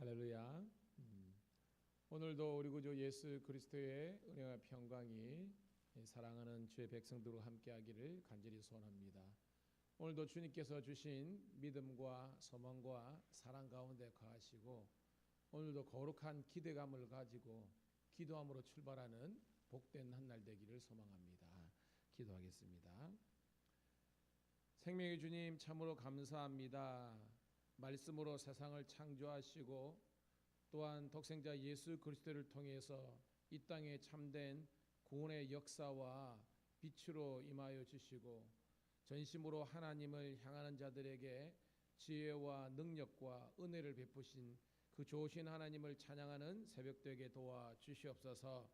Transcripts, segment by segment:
할렐루야. 오늘도 우리 구주 예수 그리스도의 은혜와 평강이 사랑하는 주의 백성들과 함께하기를 간절히 소원합니다. 오늘도 주님께서 주신 믿음과 소망과 사랑 가운데 거하시고 오늘도 거룩한 기대감을 가지고 기도함으로 출발하는 복된 한 날 되기를 소망합니다. 기도하겠습니다. 생명의 주님 참으로 감사합니다. 말씀으로 세상을 창조하시고 또한 독생자 예수 그리스도를 통해서 이 땅에 참된 구원의 역사와 빛으로 임하여 주시고 전심으로 하나님을 향하는 자들에게 지혜와 능력과 은혜를 베푸신 그 좋으신 하나님을 찬양하는 새벽되게 도와 주시옵소서.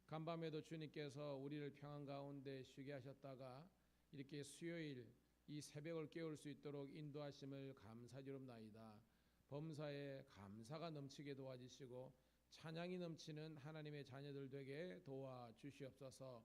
간밤에도 주님께서 우리를 평안 가운데 쉬게 하셨다가 이렇게 수요일 이 새벽을 깨울 수 있도록 인도하심을 감사드립나이다. 범사에 감사가 넘치게 도와주시고 찬양이 넘치는 하나님의 자녀들 되게 도와주시옵소서.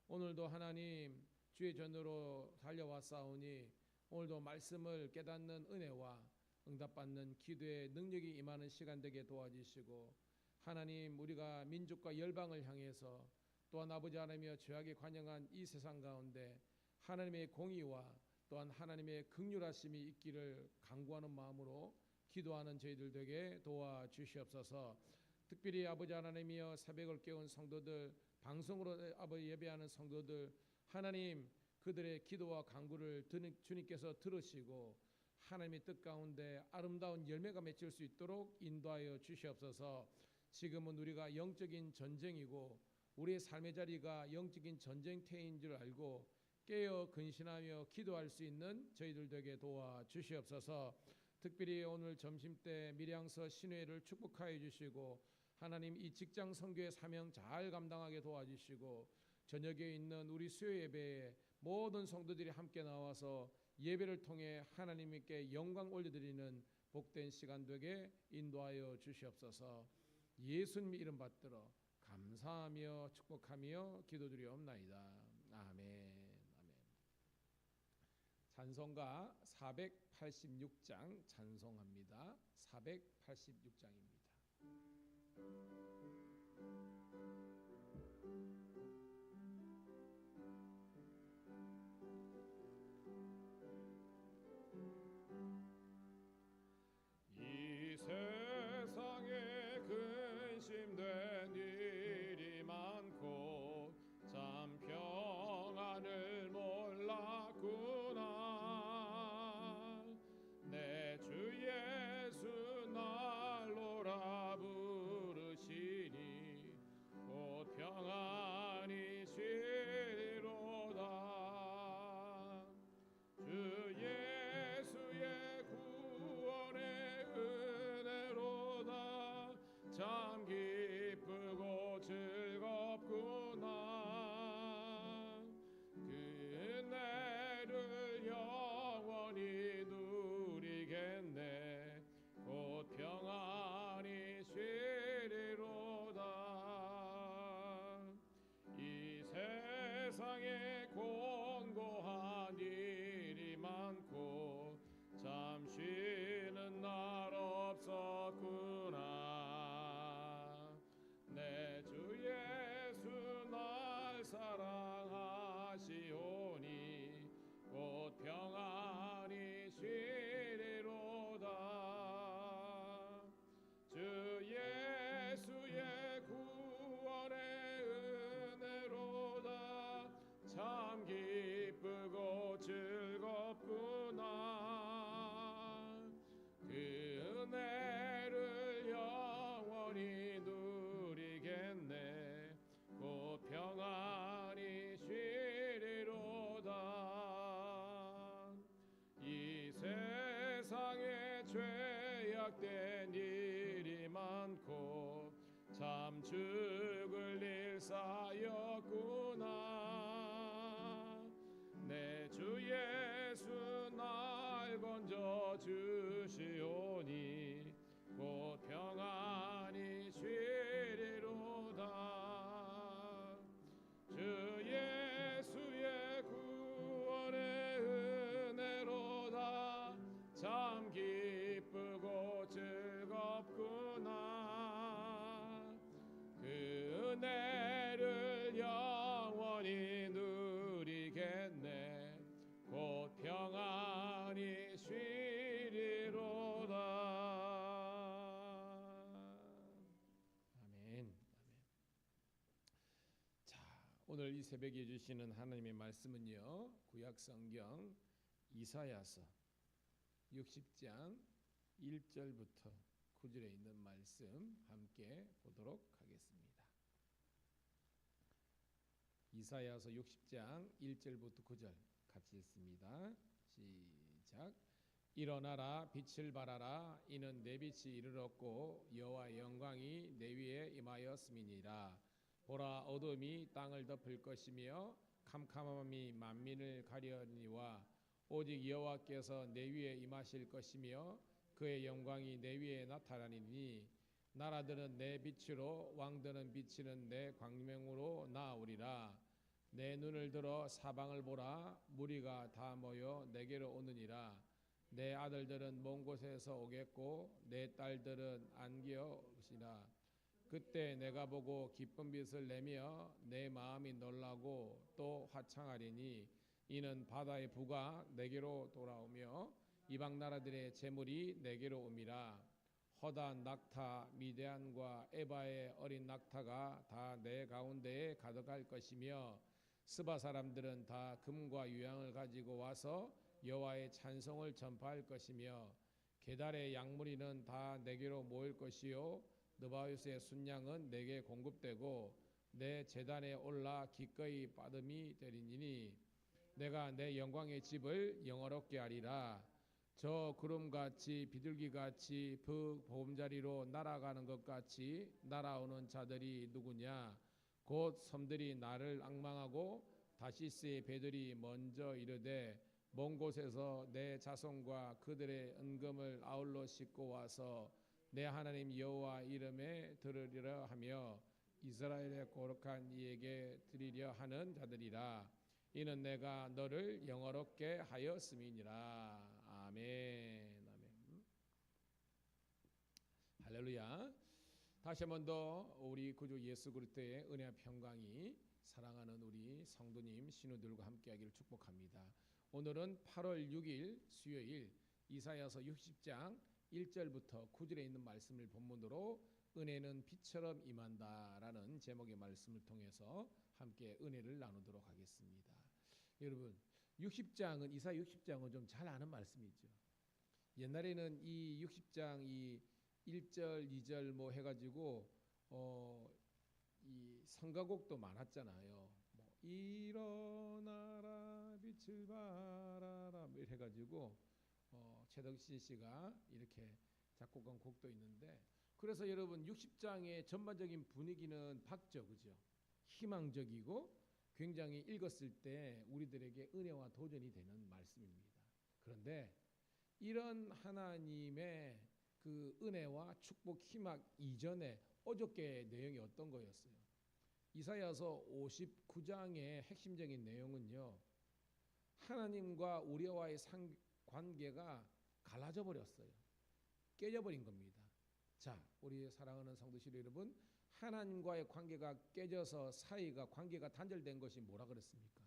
오늘도 하나님 주의 전으로 달려왔사오니 오늘도 말씀을 깨닫는 은혜와 응답받는 기도의 능력이 임하는 시간 되게 도와주시고 하나님 우리가 민족과 열방을 향해서 또한 아버지 하나님이여 죄악에 관영한 이 세상 가운데 하나님의 공의와 또한 하나님의 긍휼하심이 있기를 간구하는 마음으로 기도하는 저희들 되게 도와주시옵소서. 특별히 아버지 하나님이여 새벽을 깨운 성도들, 방송으로 아버지 예배하는 성도들, 하나님 그들의 기도와 간구를 주님께서 들으시고 하나님의 뜻 가운데 아름다운 열매가 맺힐 수 있도록 인도하여 주시옵소서. 지금은 우리가 영적인 전쟁이고 우리의 삶의 자리가 영적인 전쟁터인 줄 알고 깨어 근신하며 기도할 수 있는 저희들 되게 도와주시옵소서. 특별히 오늘 점심때 밀양서 신회를 축복하여 주시고 하나님 이 직장 선교의 사명 잘 감당하게 도와주시고 저녁에 있는 우리 수요 예배에 모든 성도들이 함께 나와서 예배를 통해 하나님께 영광 올려드리는 복된 시간 되게 인도하여 주시옵소서. 예수님 이름 받들어 감사하며 축복하며 기도드리옵나이다. 아멘. 찬송가 486장 찬송합니다. 486장입니다. 이 세상에 근심된 일이 많고 참 평안을 몰랐구나. 내 주 예수 날로라 부르시니 곧 평안이 쉬리로다. 주 예수의 구원의 은혜로다. 참 기쁘고 즐겁구나. 그 은혜를 영원히 누리겠네. 곧 평안히 쉬리로다. 이 세상에 곤고한 일이 많고 참 쉬는 날 없었구나. 내 주 예수 날 사랑하시오니 곧 평안히 쉬리로다. 주 예수의 구원의 은혜로다. 참 기쁘고 즐겁구나. 그 은혜를 영원히 누리겠네. 곧 평안히 쉬리로다. 이 세상에 죄악된 일이 많고 참 죽을 일 쌓였구나. 내 주 예수 날 건져 주시오니 곧 평안히 쉬리로다. 주 예수의 구원의 은혜로다. 참 기쁘고 즐겁구나. 오늘 이 새벽에 주시는 하나님의 말씀은요, 구약성경 이사야서 60장 1절부터 9절에 있는 말씀 함께 보도록 하겠습니다. 이사야서 60장 1절부터 9절 같이 읽습니다. 시작. 일어나라, 빛을 발하라. 이는 내 빛이 이르렀고 여호와의 영광이 내 위에 임하였음이니라. 보라, 어둠이 땅을 덮을 것이며 캄캄함이 만민을 가려니와 오직 여호와께서 내 위에 임하실 것이며 그의 영광이 내 위에 나타나리니 나라들은 내 빛으로 왕들은 비치는 내 광명으로 나아오리라. 내 눈을 들어 사방을 보라. 무리가 다 모여 내게로 오느니라. 내 아들들은 먼 곳에서 오겠고 내 딸들은 안겨 오시라. 그때 내가 보고 기쁜 빛을 내며 내 마음이 놀라고 또 화창하리니 이는 바다의 부가 내게로 돌아오며 이방 나라들의 재물이 내게로 옴이라. 허다한 낙타 미디안과 에바의 어린 낙타가 다 내 가운데에 가득할 것이며 스바 사람들은 다 금과 유향을 가지고 와서 여호와의 찬송을 전파할 것이며 게달의 양무리는 다 내게로 모일 것이요 느바요스의 순양은 내게 공급되고 내 제단에 올라 기꺼이 빠듬이 되리니 내가 내 영광의 집을 영화롭게 하리라. 저 구름같이 비둘기같이 보금자리로 날아가는 것 같이 날아오는 자들이 누구냐. 곧 섬들이 나를 앙망하고 다시스의 배들이 먼저 이르되 먼 곳에서 내 자손과 그들의 은금을 아울러 싣고 와서 내 하나님 여호와 이름에 들으리라 하며 이스라엘의 거룩한 이에게 드리려 하는 자들이라. 이는 내가 너를 영화롭게 하였음이니라. 아멘. 아멘. 할렐루야. 다시 한 번 더 우리 구주 예수 그리스도의 은혜와 평강이 사랑하는 우리 성도님 신우들과 함께하기를 축복합니다. 오늘은 8월 6일 수요일 이사야서 60장 1절부터 9절에 있는 말씀을 본문으로 은혜는 빛처럼 임한다라는 제목의 말씀을 통해서 함께 은혜를 나누도록 하겠습니다. 여러분 60장은 이사야 60장은 좀 잘 아는 말씀이죠. 옛날에는 이 60장 이 1절 2절 뭐 해가지고 이 성가곡도 많았잖아요. 뭐 일어나라 빛을 발하라 뭐 해가지고 최덕신 씨가 이렇게 작곡한 곡도 있는데, 그래서 여러분 60장의 전반적인 분위기는 밝죠, 그죠? 희망적이고 굉장히 읽었을 때 우리들에게 은혜와 도전이 되는 말씀입니다. 그런데 이런 하나님의 그 은혜와 축복 희망 이전에 어저께 내용이 어떤 거였어요? 이사야서 59장의 핵심적인 내용은요, 하나님과 우리와의 관계가 갈라져 버렸어요. 깨져버린 겁니다. 자, 우리 사랑하는 성도실 여러분, 하나님과의 관계가 깨져서 사이가 관계가 단절된 것이 뭐라 그랬습니까?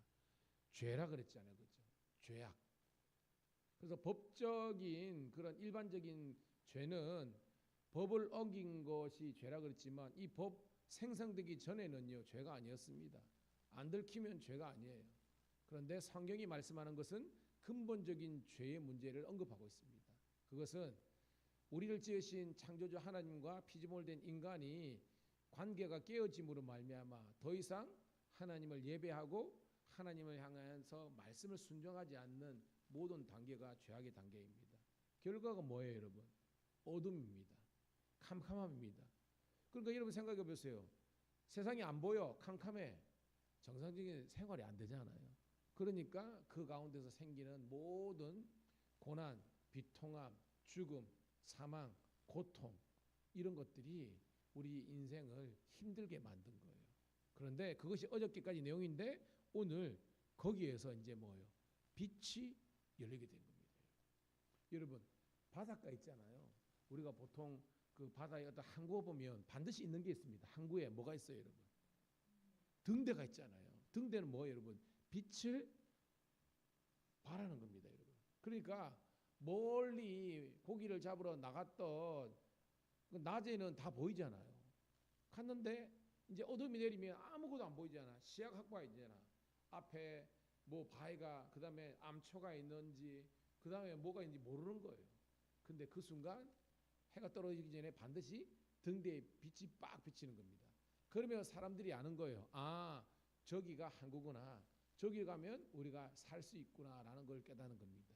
죄라 그랬잖아요, 그렇죠? 죄악. 그래서 법적인 그런 일반적인 죄는 법을 어긴 것이 죄라 그랬지만 이 법 생성되기 전에는요 죄가 아니었습니다. 안 들키면 죄가 아니에요. 그런데 성경이 말씀하는 것은 근본적인 죄의 문제를 언급하고 있습니다. 그것은 우리를 지으신 창조주 하나님과 피조물된 인간이 관계가 깨어짐으로 말미암아 더 이상 하나님을 예배하고 하나님을 향해서 말씀을 순종하지 않는 모든 단계가 죄악의 단계입니다. 결과가 뭐예요, 여러분? 어둠입니다. 캄캄함입니다. 그러니까 여러분 생각해 보세요. 세상이 안 보여, 캄캄해. 정상적인 생활이 안 되잖아요. 그러니까 그 가운데서 생기는 모든 고난, 비통함, 죽음, 사망, 고통 이런 것들이 우리 인생을 힘들게 만든 거예요. 그런데 그것이 어저께까지 내용인데 오늘 거기에서 이제 뭐예요? 빛이 열리게 된 겁니다. 여러분 바닷가 있잖아요. 우리가 보통 그 바다에 어떤 항구 보면 반드시 있는 게 있습니다. 항구에 뭐가 있어요, 여러분? 등대가 있잖아요. 등대는 뭐예요, 여러분? 빛을 발하는 겁니다, 여러분. 그러니까 멀리 고기를 잡으러 나갔던 낮에는 다 보이잖아요. 갔는데 이제 어둠이 내리면 아무것도 안 보이잖아. 시야가 확보해지잖아. 앞에 뭐 바위가 그다음에 암초가 있는지 그다음에 뭐가 있는지 모르는 거예요. 근데 그 순간 해가 떨어지기 전에 반드시 등 뒤에 빛이 빡 비치는 겁니다. 그러면 사람들이 아는 거예요. 아, 저기가 항구구나. 저기 가면 우리가 살 수 있구나라는 걸 깨닫는 겁니다.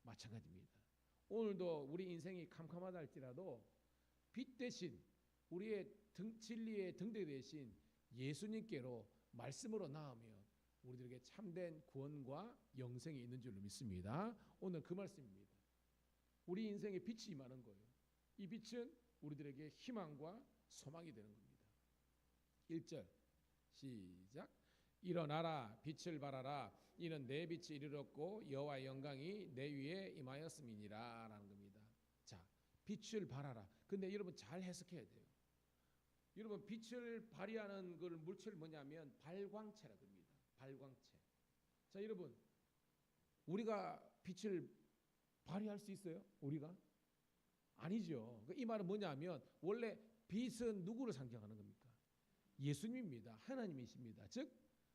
마찬가지입니다. 오늘도 우리 인생이 캄캄하다 할지라도 빛 대신 우리의 진리의 등대 대신 예수님께로 말씀으로 나아가면 우리들에게 참된 구원과 영생이 있는 줄로 믿습니다. 오늘 그 말씀입니다. 우리 인생에 빛이 임하는 거예요. 이 빛은 우리들에게 희망과 소망이 되는 겁니다. 1절 시작. 일어나라 빛을 발하라 이는 내 빛이 이르렀고 여호와의 영광이 내 위에 임하였음이니라 라는 겁니다. 자, 빛을 발하라. 근데 여러분 잘 해석해야 돼요. 여러분 빛을 발휘하는 그 물체를 뭐냐면 발광체라 그럽니다. 발광체. 자, 여러분 우리가 빛을 발휘할 수 있어요? 우리가? 아니죠. 이 말은 뭐냐면 원래 빛은 누구를 상징하는 겁니까? 예수님입니다. 하나님이십니다. 즉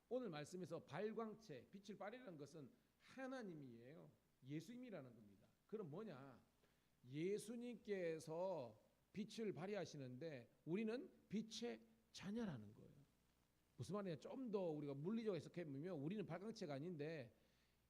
오늘 말씀에서 발광체, 빛을 발휘하는 것은 하나님이에요. 예수님이라는 겁니다. 그럼 뭐냐? 예수님께서 빛을 발휘하시는데 우리는 빛의 자녀라는 거예요. 무슨 말이냐? 좀 더 우리가 물리적으로 해석해보면 우리는 발광체가 아닌데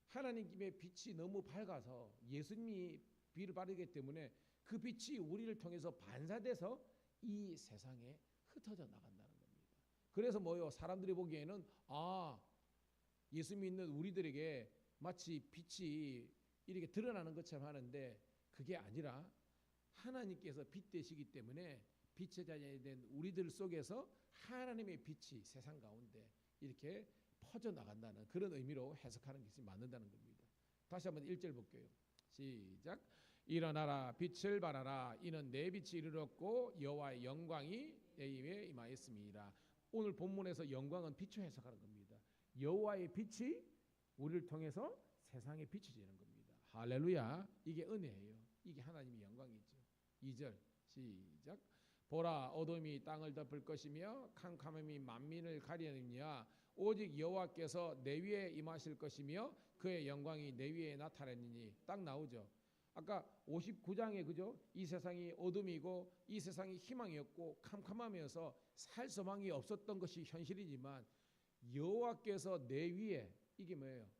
하나님의 빛이 너무 밝아서 예수님이 빛을 발휘하기 때문에 그 빛이 우리를 통해서 반사돼서 이 세상에 흩어져 나간다는 겁니다. 그래서 뭐요? 사람들이 보기에는 아, 예수 믿는 우리들에게 마치 빛이 이렇게 드러나는 것처럼 하는데 그게 아니라 하나님께서 빛 되시기 때문에 빛의 자녀이 된 우리들 속에서 하나님의 빛이 세상 가운데 이렇게 퍼져 나간다는 그런 의미로 해석하는 것이 맞는다는 겁니다. 다시 한번 1절 볼게요. 시작. 일어나라 빛을 발하라 이는 내 빛이 이르렀고 여호와의 영광이 내 위에 임하였음이니라. 오늘 본문에서 영광은 빛을 해석하는 겁니다. 여호와의 빛이 우리를 통해서 세상에 빛이 되는 겁니다. 할렐루야. 이게 은혜예요. 이게 하나님의 영광이죠. 2절 시작. 보라 어둠이 땅을 덮을 것이며 캄캄함이 만민을 가리느니라. 오직 여호와께서 내 위에 임하실 것이며 그의 영광이 내 위에 나타나느니. 딱 나오죠. 아까 59장에 그죠? 이 세상이 어둠이고 이 세상이 희망이었고 캄캄하면서 살 소망이 없었던 것이 현실이지만 여호와께서 내 위에 이게 뭐예요?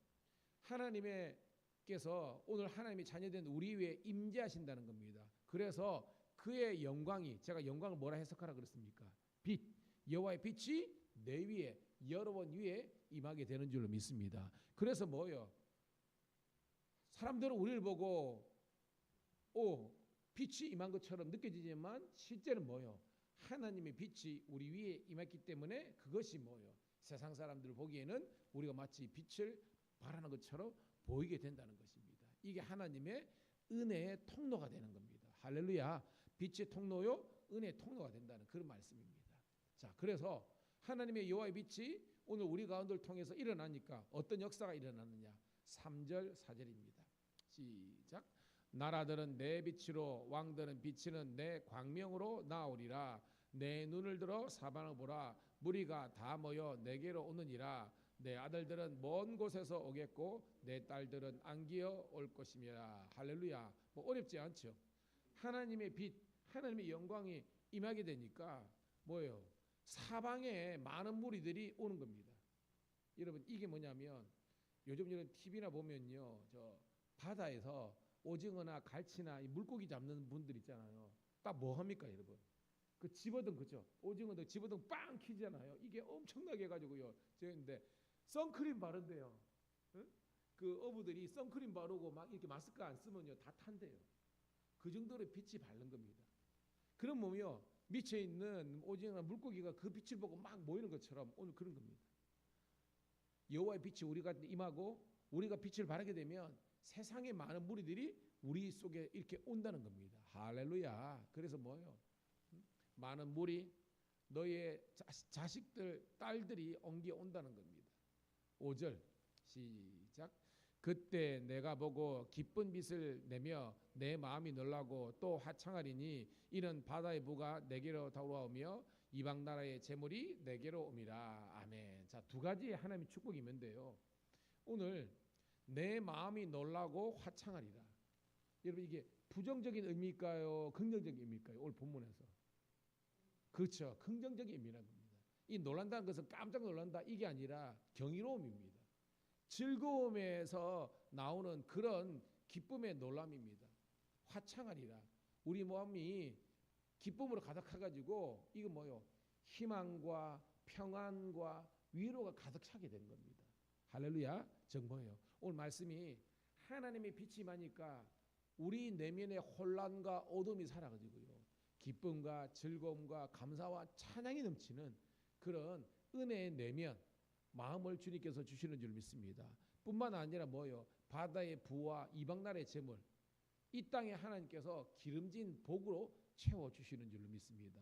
하나님께서 오늘 하나님의 자녀된 우리 위에 임재하신다는 겁니다. 그래서 그의 영광이 제가 영광을 뭐라 해석하라 그랬습니까? 빛. 여호와의 빛이 내 위에 여러분 위에 임하게 되는 줄로 믿습니다. 그래서 뭐예요? 사람들은 우리를 보고 빛이 임한 것처럼 느껴지지만 실제는 뭐예요? 하나님의 빛이 우리 위에 임했기 때문에 그것이 뭐예요? 세상 사람들 보기에는 우리가 마치 빛을 발하는 것처럼 보이게 된다는 것입니다. 이게 하나님의 은혜의 통로가 되는 겁니다. 할렐루야. 빛의 통로요, 은혜의 통로가 된다는 그런 말씀입니다. 자, 그래서 하나님의 여호와의 빛이 오늘 우리 가운데를 통해서 일어나니까 어떤 역사가 일어나느냐? 3절 4절입니다. 시작. 나라들은 내 빛으로 왕들은 비치는 내 광명으로 나오리라. 내 눈을 들어 사방을 보라. 무리가 다 모여 내게로 오느니라. 내 아들들은 먼 곳에서 오겠고 내 딸들은 안기어 올 것이니라. 할렐루야. 뭐 어렵지 않죠. 하나님의 빛, 하나님의 영광이 임하게 되니까 뭐예요? 사방에 많은 무리들이 오는 겁니다. 여러분 이게 뭐냐면 요즘 여러분 TV나 보면요, 저 바다에서 오징어나 갈치나 물고기 잡는 분들 있잖아요. 딱 뭐 합니까, 여러분? 그 집어등 그죠? 오징어도 집어등 빵 키잖아요. 이게 엄청나게 해가지고요. 저인데 선크림 바른대요. 응? 그 어부들이 선크림 바르고 막 이렇게 마스크 안 쓰면요 다 탄대요. 그 정도로 빛이 바른 겁니다. 그럼 뭐요? 밑에 있는 오징어나 물고기가 그 빛을 보고 막 모이는 것처럼 오늘 그런 겁니다. 여호와의 빛이 우리가 임하고 우리가 빛을 발하게 되면 세상의 많은 무리들이 우리 속에 이렇게 온다는 겁니다. 할렐루야. 그래서 뭐예요? 많은 무리, 너의 자식들, 딸들이 옮겨 온다는 겁니다. 5절 시작. 그때 내가 보고 기쁜 빛을 내며 내 마음이 놀라고 또 하창하리니 이는 바다의 부가 내게로 돌아오며 이방 나라의 재물이 내게로 옵니다. 아멘. 자, 두 가지의 하나님의 축복이 있는데요. 오늘 내 마음이 놀라고 화창하리라. 여러분 이게 부정적인 의미일까요? 긍정적인 의미일까요? 오늘 본문에서. 그렇죠. 긍정적인 의미라는 겁니다. 이 놀란다는 것은 깜짝 놀란다 이게 아니라 경이로움입니다. 즐거움에서 나오는 그런 기쁨의 놀람입니다. 화창하리라. 우리 마음이 기쁨으로 가득해가지고 이거 뭐요? 희망과 평안과 위로가 가득 차게 되는 겁니다. 할렐루야. 정말요. 오늘 말씀이 하나님의 빛이 임하니까 우리 내면의 혼란과 어둠이 사라지고요. 기쁨과 즐거움과 감사와 찬양이 넘치는 그런 은혜의 내면 마음을 주님께서 주시는 줄 믿습니다. 뿐만 아니라 뭐요? 바다의 부와 이방 나라의 재물 이 땅에 하나님께서 기름진 복으로 채워주시는 줄로 믿습니다.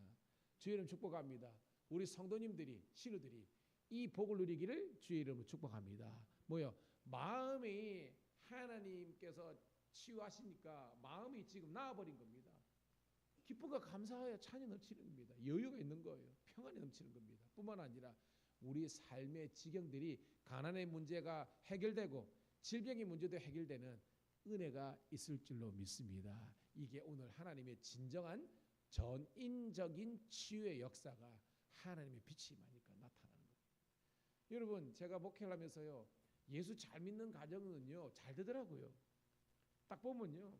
주의 이름 축복합니다. 우리 성도님들이 신우들이 이 복을 누리기를 주의 이름으로 축복합니다. 뭐요? 마음이 하나님께서 치유하시니까 마음이 지금 나아버린 겁니다. 기쁨과 감사하여 찬이 넘치는 겁니다. 여유가 있는 거예요. 평안이 넘치는 겁니다. 뿐만 아니라 우리 삶의 지경들이 가난의 문제가 해결되고 질병의 문제도 해결되는 은혜가 있을 줄로 믿습니다. 이게 오늘 하나님의 진정한 전인적인 치유의 역사가 하나님의 빛이 임하니까 나타나는 거예요. 여러분 제가 목회를 하면서요. 예수 잘 믿는 가정은요. 잘 되더라고요. 딱 보면요.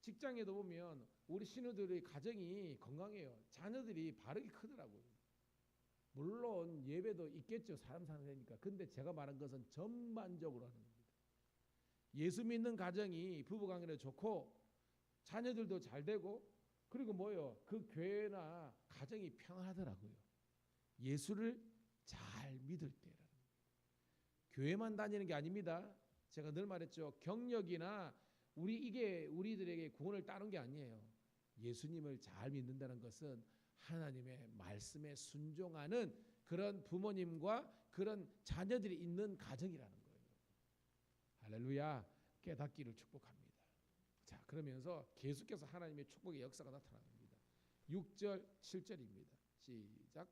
직장에도 보면 우리 신우들의 가정이 건강해요. 자녀들이 바르게 크더라고요. 물론 예배도 있겠죠. 사람 사는 데니까. 근데 제가 말한 것은 전반적으로 하는 겁니다. 예수 믿는 가정이 부부관계도 좋고 자녀들도 잘 되고 그리고 뭐요? 그 교회나 가정이 평안하더라고요. 예수를 잘 믿을 때라는 거예요. 교회만 다니는 게 아닙니다. 제가 늘 말했죠. 경력이나 이게 우리들에게 구원을 따른 게 아니에요. 예수님을 잘 믿는다는 것은 하나님의 말씀에 순종하는 그런 부모님과 그런 자녀들이 있는 가정이라는 거예요. 할렐루야. 깨닫기를 축복합니다. 자, 그러면서 계속해서 하나님의 축복의 역사가 나타납니다. 6절 7절입니다. 시작.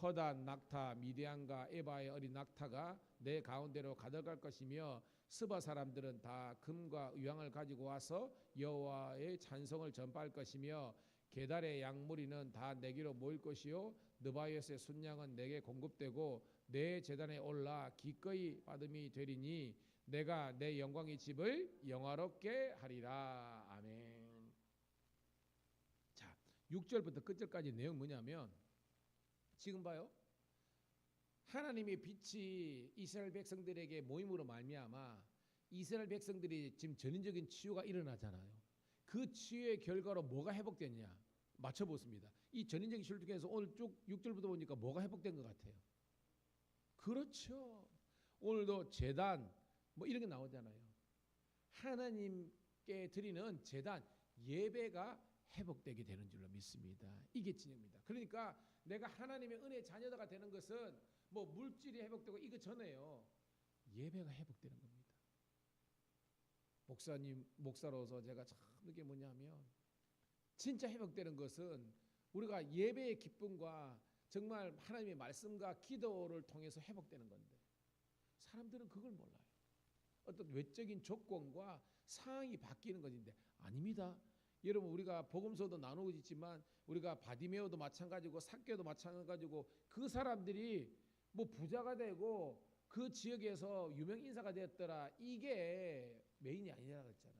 허단 낙타 미디안과 에바의 어린 낙타가 내 가운데로 가득할 것이며 스바 사람들은 다 금과 유황을 가지고 와서 여호와의 찬송을 전파할 것이며 게달의 양무리는 다 내게로 모일 것이요 느바요스의 순양은 내게 공급되고 내 제단에 올라 기꺼이 받음이 되리니 내가 내 영광의 집을 영화롭게 하리라. 아멘. 자, 6절부터 끝절까지 내용 뭐냐면 지금 봐요. 하나님의 빛이 이스라엘 백성들에게 모임으로 말미암아 이스라엘 백성들이 지금 전인적인 치유가 일어나잖아요. 그 치유의 결과로 뭐가 회복됐냐? 맞춰보습니다. 이 전인적인 치유를 통해서 오늘 쭉 6절부터 보니까 뭐가 회복된 것 같아요? 그렇죠. 오늘도 제단 뭐 이런 게 나오잖아요. 하나님께 드리는 제단 예배가 회복되게 되는 줄로 믿습니다. 이게 진영입니다. 그러니까 내가 하나님의 은혜의 자녀가 되는 것은 뭐 물질이 회복되고 이거 전에요. 예배가 회복되는 겁니다. 목사로서 제가 참 느끼는 게 뭐냐면 진짜 회복되는 것은 우리가 예배의 기쁨과 정말 하나님의 말씀과 기도를 통해서 회복되는 건데 사람들은 그걸 몰라요. 어떤 외적인 조건과 상황이 바뀌는 것인데 아닙니다. 여러분 우리가 복음서도 나누고 있지만 우리가 바디메오도 마찬가지고 삭개도 마찬가지고 그 사람들이 뭐 부자가 되고 그 지역에서 유명 인사가 되었더라 이게 메인이 아니라 그랬잖아요.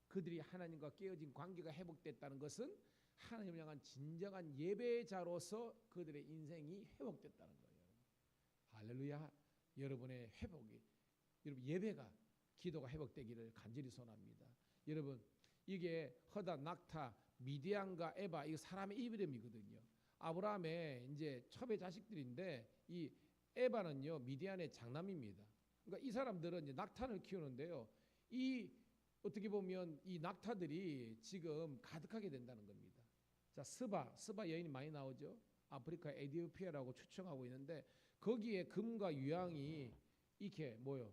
그들이 하나님과 깨어진 관계가 회복됐다는 것은 하나님을 향한 진정한 예배자로서 그들의 인생이 회복됐다는 거예요. 할렐루야. 여러분의 회복이 여러분 예배가 기도가 회복되기를 간절히 소원합니다. 여러분 이게 허다 낙타 미디안과 에바 이 사람의 이름이거든요. 아브라함의 이제 첩의 자식들인데 이 에바는요 미디안의 장남입니다. 그러니까 이 사람들은 이제 낙타를 키우는데요. 이 어떻게 보면 이 낙타들이 지금 가득하게 된다는 겁니다. 자 스바 여인이 많이 나오죠. 아프리카 에티오피아라고 추정하고 있는데 거기에 금과 유황이 이렇게 뭐요?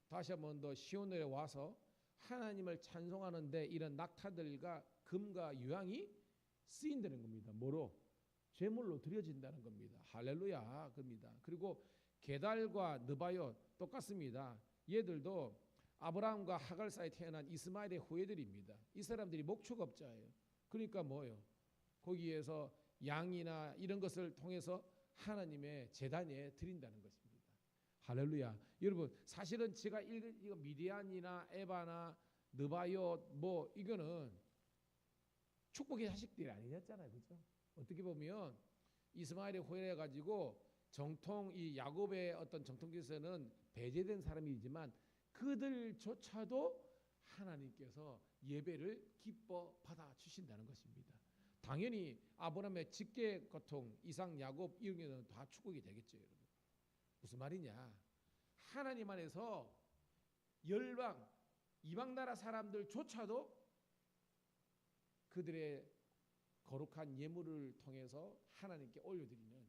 다시 한번 더 시온에 와서 하나님을 찬송하는데 이런 낙타들과 금과 유황이 쓰인다는 겁니다. 뭐로? 제물로 드려진다는 겁니다. 할렐루야 겁니다. 그리고 게달과 느바요 똑같습니다. 얘들도 아브라함과 하갈 사이에 태어난 이스마엘의 후예들입니다. 이 사람들이 목축업자예요. 그러니까 뭐요? 거기에서 양이나 이런 것을 통해서 하나님의 제단에 드린다는 것입니다. 할렐루야. 여러분 사실은 제가 이거 미디안이나 에바나 느바요 뭐 이거는 축복의 자식들이 아니었잖아요. 그죠? 어떻게 보면 이스마엘의 후예해 가지고 정통 이 야곱의 어떤 정통기에서는 배제된 사람이지만 그들조차도 하나님께서 예배를 기뻐 받아 주신다는 것입니다. 당연히 아브라함의 직계 고통 이삭 야곱 이런 게는 다 축복이 되겠죠. 여러분 무슨 말이냐, 하나님 안에서 열방 이방 나라 사람들조차도 그들의 거룩한 예물을 통해서 하나님께 올려드리는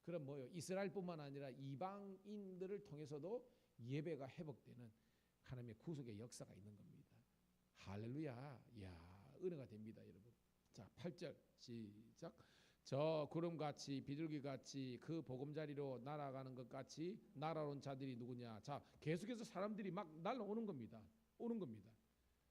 그런 뭐요, 이스라엘뿐만 아니라 이방인들을 통해서도 예배가 회복되는 하나님의 구속의 역사가 있는 겁니다. 할렐루야. 이야, 은혜가 됩니다, 여러분. 자, 8절 시작. 저 구름같이 비둘기같이 그 보금자리로 날아가는 것 같이 날아온 자들이 누구냐. 자, 계속해서 사람들이 막 날아오는 겁니다. 오는 겁니다.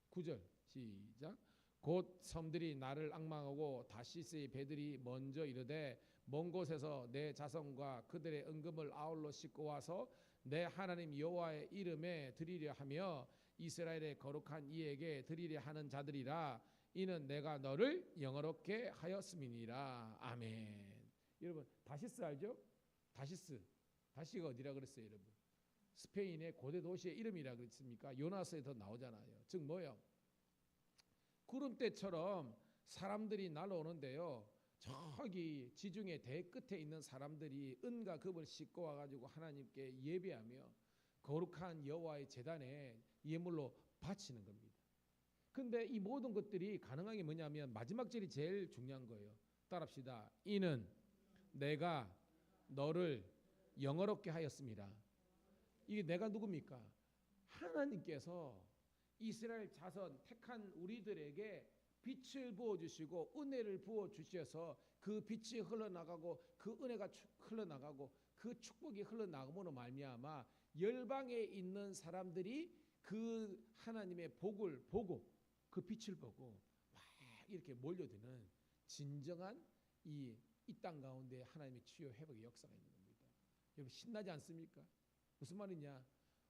9절 시작. 곧 섬들이 나를 앙망하고 다시스의 배들이 먼저 이르되 먼 곳에서 내 자손과 그들의 은금을 아울러 싣고 와서 내 하나님 여호와의 이름에 드리려 하며 이스라엘의 거룩한 이에게 드리려 하는 자들이라. 이는 내가 너를 영화롭게 하였음이니라. 아멘. 여러분 다시스 알죠? 다시가 어디라 그랬어요, 여러분? 스페인의 고대 도시의 이름이라 그랬습니까? 요나스에도 나오잖아요. 즉 뭐예요? 구름대처럼 사람들이 날아오는데요, 저기 지중해 대 끝에 있는 사람들이 은과 금을 싣고 와가지고 하나님께 예배하며 거룩한 여호와의 제단에 예물로 바치는 겁니다. 근데 이 모든 것들이 가능한 게 뭐냐면 마지막 절이 제일 중요한 거예요. 따라합시다. 이는 내가 너를 영화롭게 하였습니다. 이게 내가 누굽니까? 하나님께서 이스라엘 자손 택한 우리들에게 빛을 부어주시고 은혜를 부어주셔서 그 빛이 흘러나가고 그 은혜가 흘러나가고 그 축복이 흘러나감으로 말미암아 열방에 있는 사람들이 그 하나님의 복을 보고 그 빛을 보고 막 이렇게 몰려드는 진정한 이 땅 가운데 하나님의 치유 회복의 역사가 있는 겁니다. 여러분 신나지 않습니까? 무슨 말이냐?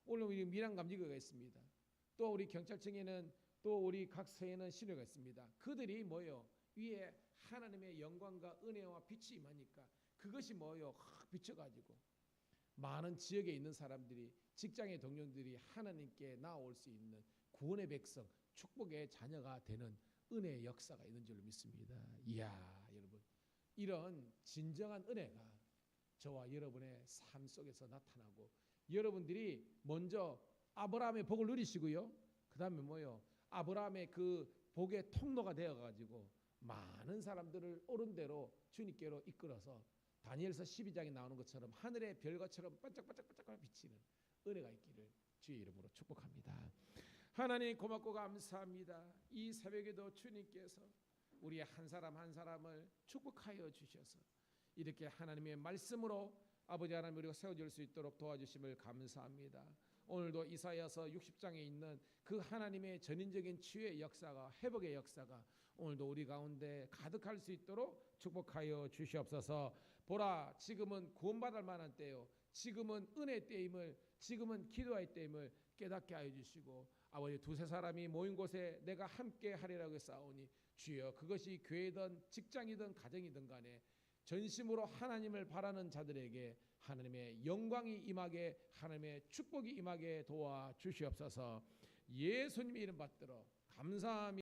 오늘 우리 밀양감리교가 있습니다. 또 우리 경찰청에는 또 우리 각 서에는 신뢰가 있습니다. 그들이 뭐요? 위에 하나님의 영광과 은혜와 빛이 임하니까 그것이 뭐요? 확 비춰가지고 많은 지역에 있는 사람들이 직장의 동료들이 하나님께 나올 수 있는 구원의 백성, 축복의 자녀가 되는 은혜의 역사가 있는 줄로 믿습니다. 이야, 여러분, 이런 진정한 은혜가 저와 여러분의 삶 속에서 나타나고 여러분들이 먼저 아브라함의 복을 누리시고요. 그 다음에 뭐요? 아브라함의 그 복의 통로가 되어가지고 많은 사람들을 옳은 대로 주님께로 이끌어서 다니엘서 12장에 나오는 것처럼 하늘의 별것처럼 반짝반짝반짝 비치는 은혜가 있기를 주의 이름으로 축복합니다. 하나님 고맙고 감사합니다. 이 새벽에도 주님께서 우리 한 사람 한 사람을 축복하여 주셔서 이렇게 하나님의 말씀으로 아버지 하나님 우리가 세워질 수 있도록 도와주심을 감사합니다. 오늘도 이사야서 60장에 있는 그 하나님의 전인적인 치유의 역사가 회복의 역사가 오늘도 우리 가운데 가득할 수 있도록 축복하여 주시옵소서. 보라, 지금은 구원받을 만한 때요, 지금은 은혜 때임을, 지금은 기도할 때임을 깨닫게 하여 주시고 아버지 두세 사람이 모인 곳에 내가 함께 하리라고 싸우니 주여 그것이 교회든 직장이든 가정이든 간에 전심으로 하나님을 바라는 자들에게 하나님의 영광이 임하게 하나님의 축복이 임하게 도와주시옵소서. 예수님의 이름 받들어 감사합니다.